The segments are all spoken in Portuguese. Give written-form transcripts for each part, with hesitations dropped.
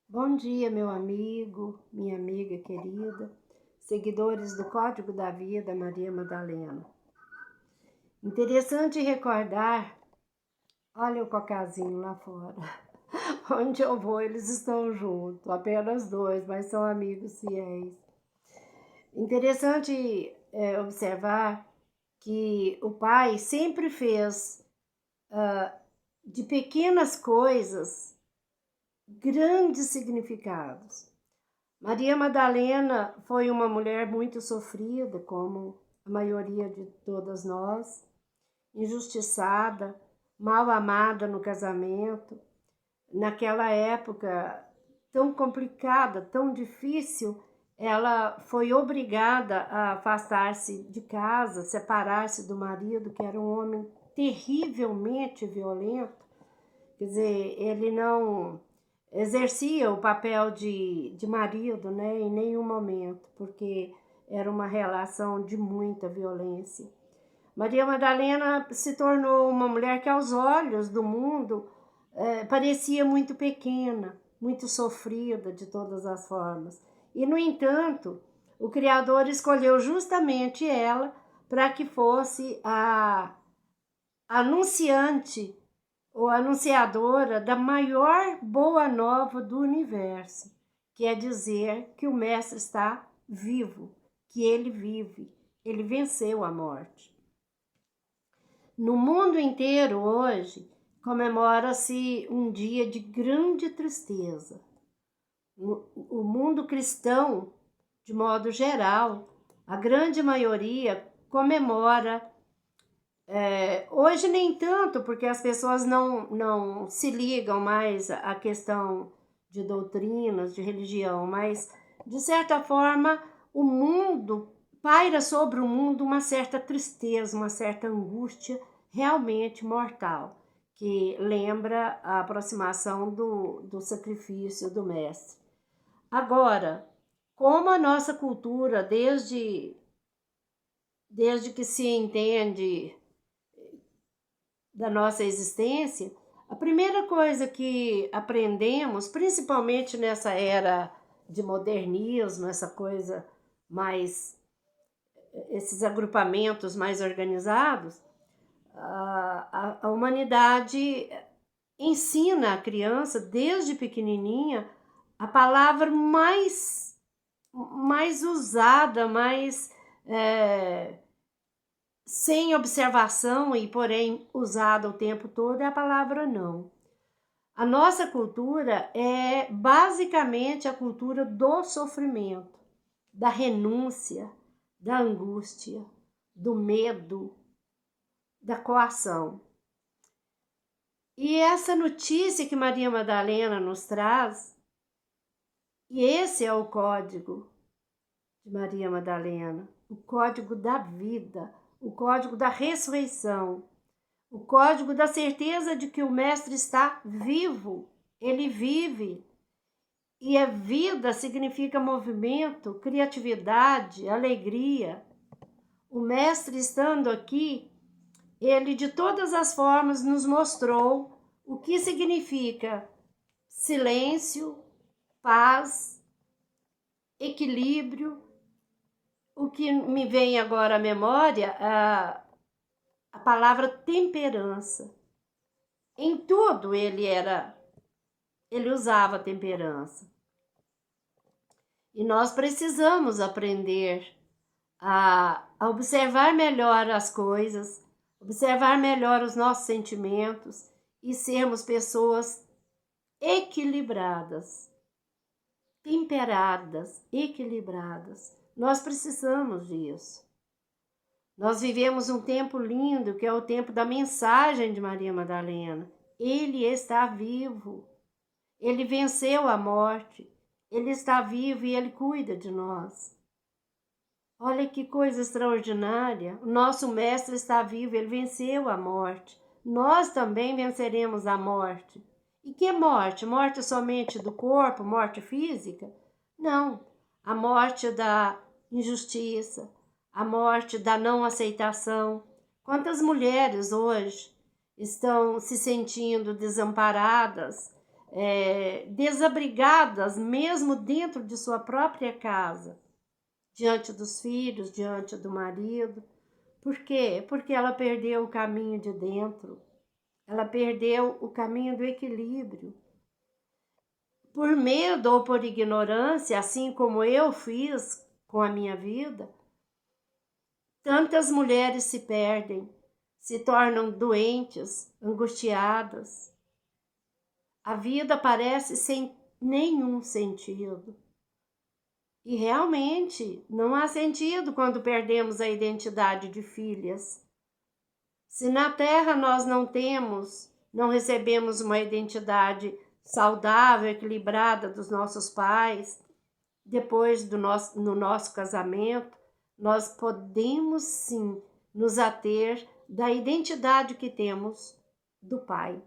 Bom dia, meu amigo, minha amiga querida, seguidores do Código da Vida Maria Madalena. Interessante recordar, olha o cocazinho lá fora. Onde eu vou, eles estão juntos, apenas dois, mas são amigos fiéis. Interessante observar que o pai sempre fez de pequenas coisas grandes significados. Maria Madalena foi uma mulher muito sofrida, como a maioria de todas nós, injustiçada, mal amada no casamento. Naquela época tão complicada, tão difícil, ela foi obrigada a afastar-se de casa, separar-se do marido, que era um homem terrivelmente violento. Quer dizer, ele não exercia o papel de marido, né, em nenhum momento, porque era uma relação de muita violência. Maria Madalena se tornou uma mulher que, aos olhos do mundo, parecia muito pequena, muito sofrida de todas as formas. E, no entanto, o Criador escolheu justamente ela para que fosse a anunciante ou anunciadora da maior boa nova do universo, que é dizer que o Mestre está vivo, que ele vive, ele venceu a morte. No mundo inteiro hoje comemora-se um dia de grande tristeza. O mundo cristão, de modo geral, a grande maioria comemora. Hoje nem tanto, porque as pessoas não se ligam mais à questão de doutrinas, de religião, mas, de certa forma, o mundo, paira sobre o mundo uma certa tristeza, uma certa angústia realmente mortal, que lembra a aproximação do sacrifício do Mestre. Agora, como a nossa cultura, desde que se entende da nossa existência, a primeira coisa que aprendemos, principalmente nessa era de modernismo, essa coisa mais, esses agrupamentos mais organizados, a humanidade ensina a criança, desde pequenininha, a palavra mais usada, mais sem observação e, porém, usada o tempo todo, é a palavra não. A nossa cultura é basicamente a cultura do sofrimento, da renúncia, da angústia, do medo, da coação. E essa notícia que Maria Madalena nos traz, e esse é o código de Maria Madalena, o código da vida, o código da ressurreição, o código da certeza de que o Mestre está vivo, ele vive. E a vida significa movimento, criatividade, alegria. O Mestre estando aqui, ele de todas as formas nos mostrou o que significa silêncio, paz, equilíbrio. O que me vem agora à memória é a palavra temperança. Em tudo ele usava temperança. E nós precisamos aprender a observar melhor as coisas, observar melhor os nossos sentimentos e sermos pessoas equilibradas, temperadas, equilibradas. Nós precisamos disso. Nós vivemos um tempo lindo, que é o tempo da mensagem de Maria Madalena. Ele está vivo. Ele venceu a morte. Ele está vivo e ele cuida de nós. Olha que coisa extraordinária. O nosso Mestre está vivo, ele venceu a morte. Nós também venceremos a morte. E que morte? Morte somente do corpo, morte física? Não. A morte da injustiça, a morte da não aceitação. Quantas mulheres hoje estão se sentindo desamparadas, desabrigadas, mesmo dentro de sua própria casa, diante dos filhos, diante do marido. Por quê? Porque ela perdeu o caminho de dentro, ela perdeu o caminho do equilíbrio. Por medo ou por ignorância, assim como eu fiz com a minha vida, tantas mulheres se perdem, se tornam doentes, angustiadas. A vida parece sem nenhum sentido. E realmente não há sentido quando perdemos a identidade de filhas. Se na Terra nós não recebemos uma identidade saudável, equilibrada dos nossos pais, depois no nosso casamento, nós podemos sim nos ater da identidade que temos do Pai.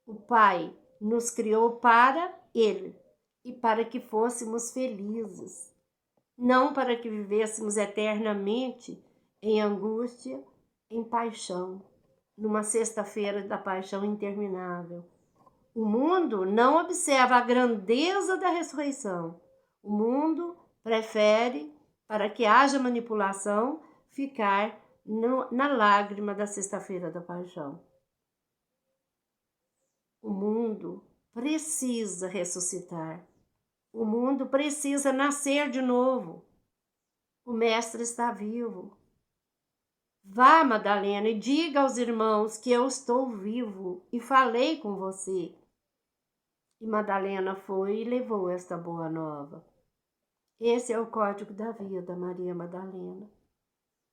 O Pai nos criou para Ele e para que fôssemos felizes, não para que vivêssemos eternamente em angústia, em paixão, numa sexta-feira da paixão interminável. O mundo não observa a grandeza da ressurreição. O mundo prefere, para que haja manipulação, ficar na lágrima da sexta-feira da paixão. O mundo precisa ressuscitar. O mundo precisa nascer de novo. O Mestre está vivo. Vá, Madalena, e diga aos irmãos que eu estou vivo e falei com você. E Madalena foi e levou esta boa nova. Esse é o código da vida, Maria Madalena.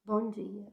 Bom dia.